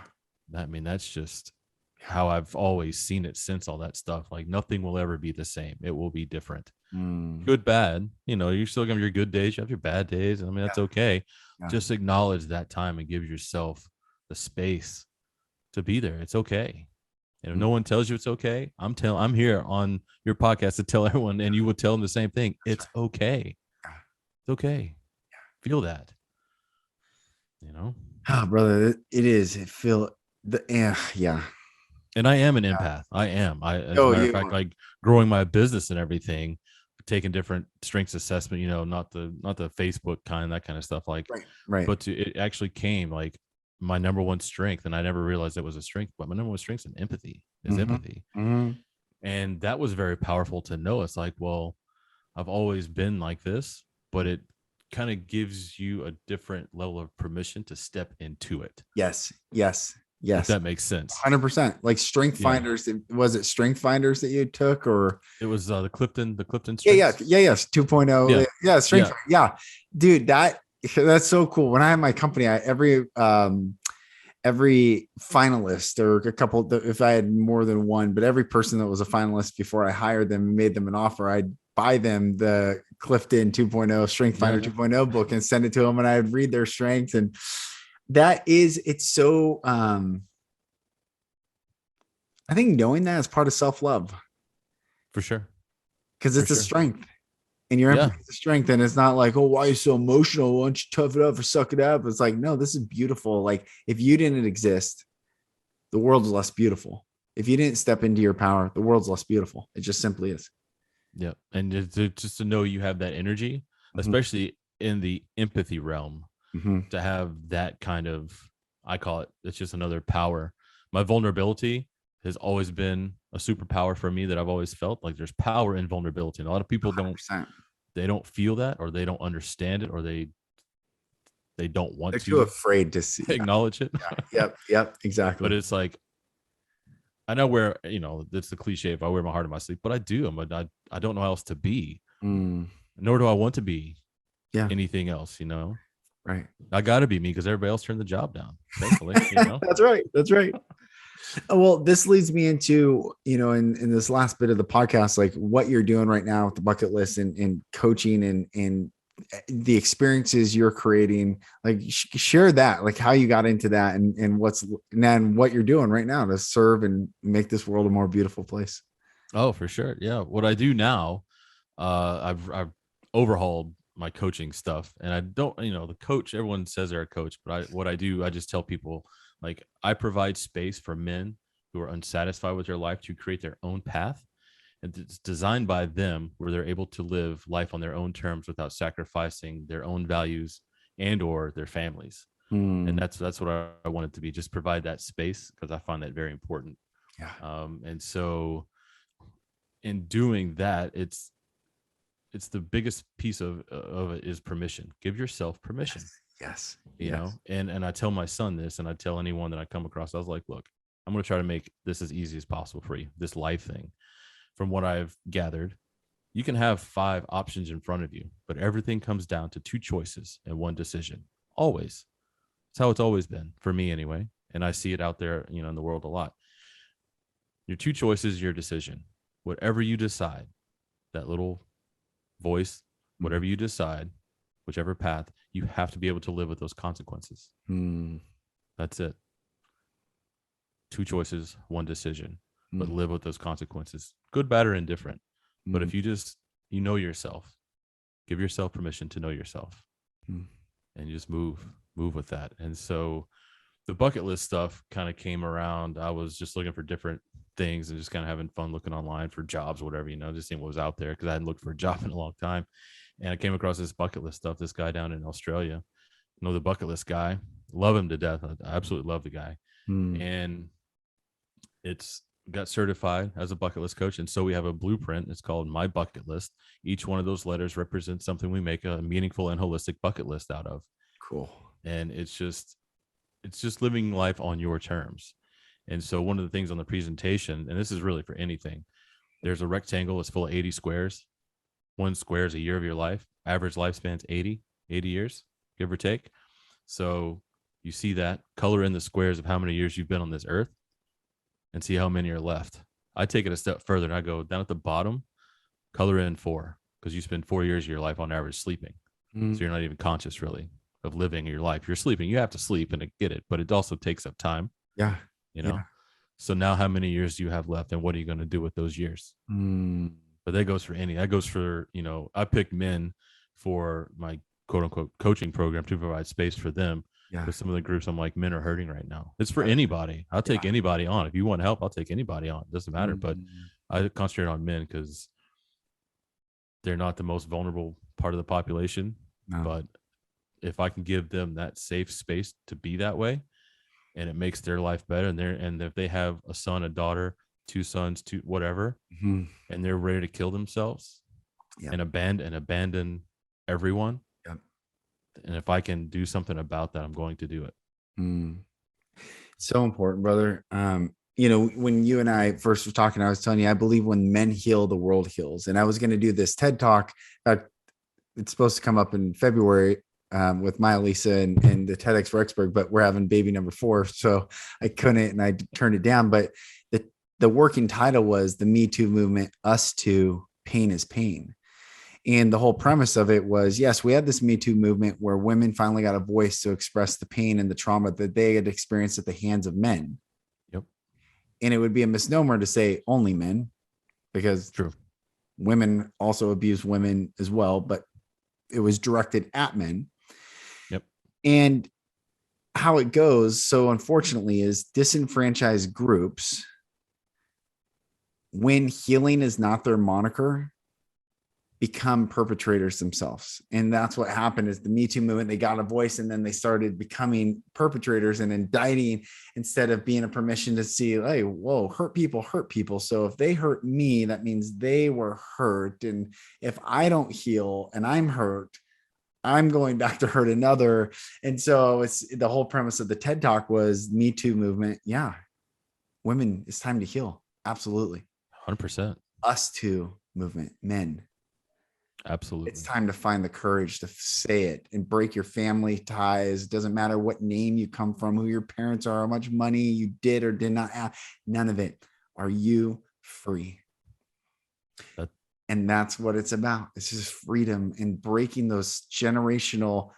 I mean, that's just how I've always seen it since all that stuff. Like, nothing will ever be the same. It will be different. Good, bad. You know, you're still gonna have your good days. You have your bad days. I mean, that's okay. Yeah. Just acknowledge that time and give yourself the space to be there. It's okay. And if no one tells you it's okay, I'm here on your podcast to tell everyone, and you will tell them the same thing. It's okay. It's okay. Feel that. You know? Oh, brother, it is. It feel the yeah. And I am an empath. I am. As a matter of fact, like growing my business and everything, taking different strengths assessment, you know, not the Facebook kind, that kind of stuff. Like, right. But it actually came like my number one strength, and I never realized it was a strength, but my number one strength is empathy. And that was very powerful to know. It's like, well, I've always been like this, but it kind of gives you a different level of permission to step into it. Yes. If that makes sense. 100%. Like Strength Finders. Was it Strength Finders that you took, or it was the Clifton strengths? Yeah. 2.0. Yeah. Strength. Yeah. Dude, that's so cool. When I had my company, every finalist, or a couple, if I had more than one, but every person that was a finalist before I hired them and made them an offer, I'd buy them the Clifton 2.0 Strength Finder 2.0 book and send it to them, and I'd read their strengths. And it's so I think knowing that is part of self-love, for sure, because it's a strength, and your empathy is a strength. And it's not like, oh, why are you so emotional? Why don't you tough it up or suck it up? It's like, no, this is beautiful. Like, if you didn't exist, the world's less beautiful. If you didn't step into your power, the world's less beautiful. It just simply is. Yeah. And just to know you have that energy, especially in the empathy realm, to have that kind of, I call it, it's just another power. My vulnerability has always been a superpower for me that I've always felt. Like, there's power in vulnerability. And a lot of people 100%. They don't feel that, or they don't understand it, or they don't want They're too afraid to see acknowledge it. Yep, exactly. But it's like, I know where, it's the cliche if I wear my heart on my sleeve, but I do. I don't know how else to be, nor do I want to be anything else, Right. I got to be me because everybody else turned the job down, thankfully, That's right. That's right. Well, this leads me into, in this last bit of the podcast, like what you're doing right now with the bucket list and coaching and the experiences you're creating, like share that, like how you got into that and what you're doing right now to serve and make this world a more beautiful place. Oh, for sure. Yeah. What I do now, I've overhauled my coaching stuff, and I don't, the coach, everyone says they're a coach, but what I do, I just tell people, like, I provide space for men who are unsatisfied with their life to create their own path. And it's designed by them where they're able to live life on their own terms without sacrificing their own values and or their families. And that's what I want it to be. Just provide that space because I find that very important. Yeah. And so in doing that, it's the biggest piece of it is permission. Give yourself permission. Yes. You know, and I tell my son this, and I tell anyone that I come across, I was like, look, I'm going to try to make this as easy as possible for you. This life thing, from what I've gathered, you can have 5 options in front of you, but everything comes down to 2 choices and 1 decision. Always. It's how it's always been for me anyway. And I see it out there, in the world a lot. Your 2 choices, your decision. Whatever you decide, that little voice, whatever you decide, whichever path, you have to be able to live with those consequences. That's it. 2 choices, 1 decision, but live with those consequences, good, bad, or indifferent. But if you just, know yourself, give yourself permission to know yourself, and you just move with that. And so the bucket list stuff kind of came around. I was just looking for different things and just kind of having fun looking online for jobs, whatever, just seeing what was out there because I hadn't looked for a job in a long time. And I came across this bucket list stuff. This guy down in Australia, the bucket list guy, love him to death. I absolutely love the guy. And it's got certified as a bucket list coach. And so we have a blueprint. It's called My Bucket List. Each one of those letters represents something we make a meaningful and holistic bucket list out of. Cool. And it's just living life on your terms. And so one of the things on the presentation, and this is really for anything, there's a rectangle. It's full of 80 squares. 1 square is a year of your life. Average lifespan's 80 years, give or take. So you see that, color in the squares of how many years you've been on this earth and see how many are left. I take it a step further and I go down at the bottom, color in 4, because you spend 4 years of your life on average sleeping. So you're not even conscious really of living your life. You're sleeping. You have to sleep and get it, but it also takes up time. Yeah. So now how many years do you have left and what are you going to do with those years? But that goes for I picked men for my quote unquote coaching program to provide space for them. Because some of the groups I'm like, men are hurting right now. It's for anybody. I'll take anybody on. If you want help, I'll take anybody on. It doesn't matter. But I concentrate on men because they're not the most vulnerable part of the population. No. But if I can give them that safe space to be that way, and it makes their life better, and if they have a son, a daughter, 2 sons, 2 whatever, and they're ready to kill themselves and abandon everyone. And if I can do something about that, I'm going to do it. So important, brother. When you and I first were talking, I was telling you, I believe when men heal, the world heals. And I was going to do this TED talk. It's supposed to come up in February with Maya Lisa and the TEDx for Rexburg, but we're having baby number 4. So I couldn't, and I turned it down. But the working title was the Me Too movement, Us Too, Pain is Pain. And the whole premise of it was, yes, we had this Me Too movement where women finally got a voice to express the pain and the trauma that they had experienced at the hands of men. Yep. And it would be a misnomer to say only men, because true, women also abuse women as well, but it was directed at men. Yep. And how it goes, so unfortunately, is disenfranchised groups, when healing is not their moniker, become perpetrators themselves. And that's what happened is the Me Too movement, they got a voice and then they started becoming perpetrators and indicting instead of being a permission to see, hey, whoa, hurt people. So if they hurt me, that means they were hurt. And if I don't heal and I'm hurt, I'm going back to hurt another. And so it's the whole premise of the TED Talk was Me Too movement. Yeah. women, it's time to heal. Absolutely. 100%. Us too, movement, men. Absolutely. It's time to find the courage to say it and break your family ties. It doesn't matter what name you come from, who your parents are, how much money you did or did not have. None of it. Are you free? And that's what it's about. It's just freedom and breaking those generational,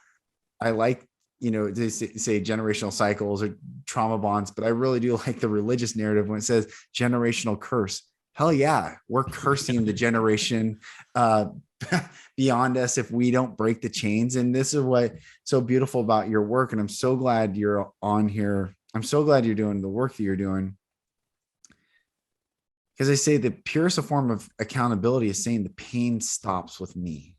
I like, they say generational cycles or trauma bonds, but I really do like the religious narrative when it says generational curse. Hell yeah, we're cursing the generation beyond us if we don't break the chains. And this is what's so beautiful about your work. And I'm so glad you're on here. I'm so glad you're doing the work that you're doing. Because I say the purest form of accountability is saying the pain stops with me.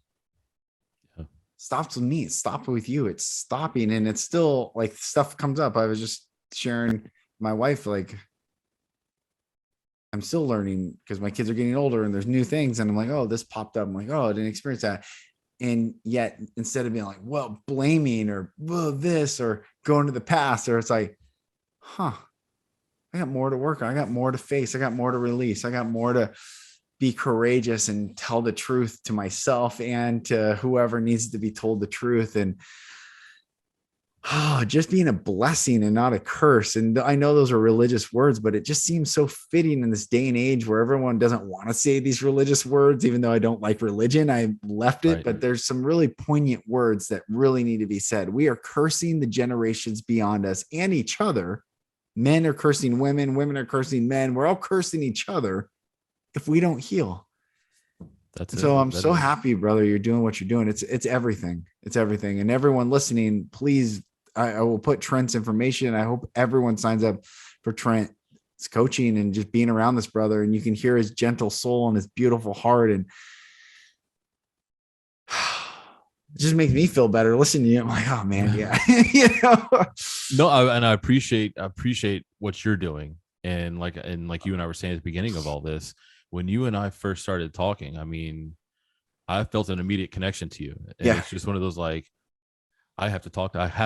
Yeah. Stops with me. It stopped with you. It's stopping. And it's still like stuff comes up. I was just sharing my wife, like, I'm still learning because my kids are getting older and there's new things. And I'm like, oh, this popped up. I'm like, oh, I didn't experience that. And yet instead of being like, well, blaming or this or going to the past, or it's like, I got more to work on. I got more to face. I got more to release. I got more to be courageous and tell the truth to myself and to whoever needs to be told the truth. And just being a blessing and not a curse. And I know those are religious words, but it just seems so fitting in this day and age where everyone doesn't want to say these religious words, even though I don't like religion. I left it, but there's some really poignant words that really need to be said. We are cursing the generations beyond us and each other. Men are cursing women. Women are cursing men. We're all cursing each other if we don't heal. So I'm so happy, brother. You're doing what you're doing. It's everything. It's everything. And everyone listening, please, I will put Trent's information. I hope everyone signs up for Trent's coaching and just being around this brother. And you can hear his gentle soul and his beautiful heart. And it just makes me feel better listening to you. I'm like, oh man, yeah. No, I appreciate what you're doing, and like you and I were saying at the beginning of all this, when you and I first started talking, I mean, I felt an immediate connection to you, and it's just one of those like, I have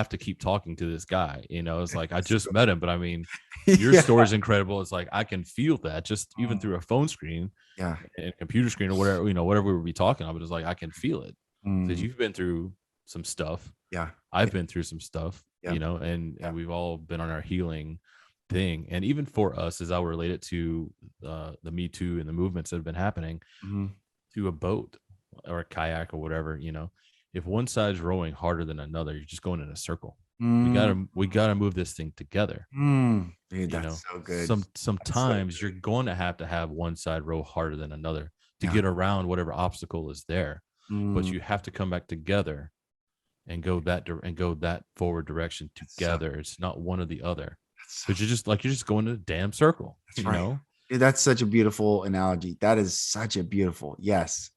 to keep talking to this guy. It's like I just met him, but I mean, your story is incredible. It's like I can feel that just even through a phone screen, and a computer screen or whatever, whatever we would be talking about. It's like I can feel it. Because you've been through some stuff. Yeah. I've been through some stuff, and we've all been on our healing thing. And even for us, as I relate it to the Me Too and the movements that have been happening, to a boat or a kayak or whatever, if one side's rowing harder than another, you're just going in a circle. We gotta move this thing together. Dude, that's so good. Sometimes you're going to have one side row harder than another to get around whatever obstacle is there. But you have to come back together and go that forward direction together. It's not one or the other. But you're just going in a damn circle. That's right. Dude, that's such a beautiful analogy. That is such a beautiful. Yes.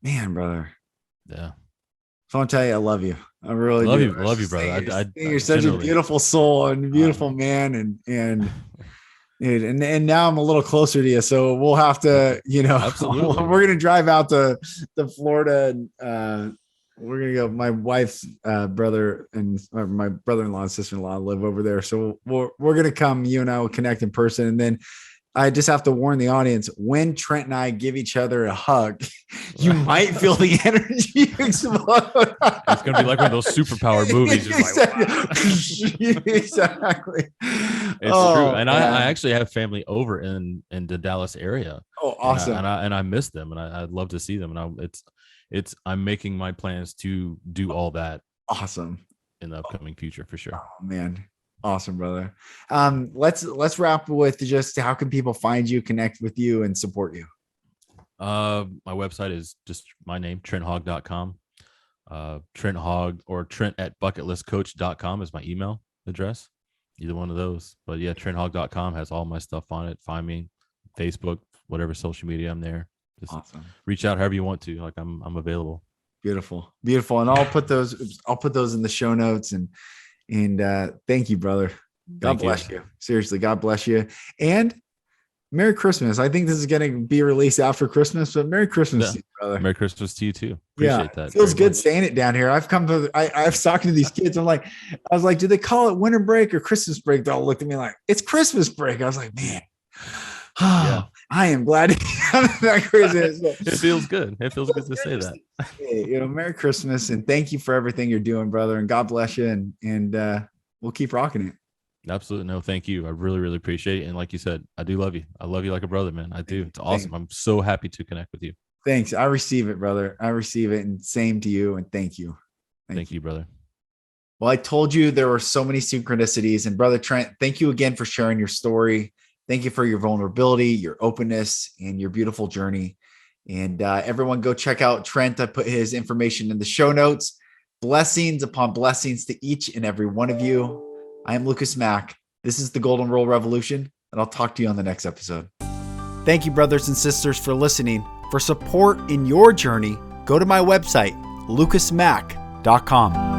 Man, brother. Yeah. So I'll tell you, I love you. I really love you, brother. You're such a beautiful soul and a beautiful man, and dude, and now I'm a little closer to you, so we'll have to, Absolutely. We're gonna drive out to Florida, and we're gonna go. My wife's brother and my brother-in-law and sister-in-law live over there, so we're gonna come. You and I will connect in person, and then I just have to warn the audience: when Trent and I give each other a hug, you might feel the energy explode. It's gonna be like one of those superpower movies. Exactly. It's true. And I actually have family over in the Dallas area. Oh, awesome. And I miss them, and I'd love to see them. And I'm making my plans to do all that. Awesome. In the upcoming future for sure. Oh man. Awesome, brother. Let's wrap with just how can people find you, connect with you, and support you? My website is just my name, TrentHogg.com. Trent Hogg or Trent at bucketlistcoach.com is my email address. Either one of those. But yeah, TrentHogg.com has all my stuff on it. Find me, Facebook, whatever social media, I'm there. Just awesome. Reach out however you want to. Like I'm available. Beautiful. And I'll put those in the show notes, and thank you, brother. God bless you. Seriously, God bless you. And Merry Christmas. I think this is going to be released after Christmas, but Merry Christmas to you, brother. Merry Christmas to you too. Appreciate that. It feels good saying it down here. I've come to, I was talking to these kids. I was like, do they call it winter break or Christmas break? They all looked at me like, it's Christmas break. I was like, man, I am glad that Christmas. It feels good. It feels good to say that. Hey, Merry Christmas and thank you for everything you're doing, brother. And God bless you. And we'll keep rocking it. Absolutely. No, thank you. I really, really appreciate it. And like you said, I do love you. I love you like a brother, man. I do. It's awesome. I'm so happy to connect with you. Thanks. I receive it, brother. I receive it. And same to you. And thank you. Thank you, brother. Well, I told you there were so many synchronicities. And brother Trent, thank you again for sharing your story. Thank you for your vulnerability, your openness, and your beautiful journey. And everyone go check out Trent. I put his information in the show notes. Blessings upon blessings to each and every one of you. I am Lucas Mack. This is the Golden Rule Revolution, and I'll talk to you on the next episode. Thank you, brothers and sisters, for listening. For support in your journey, go to my website, lucasmack.com.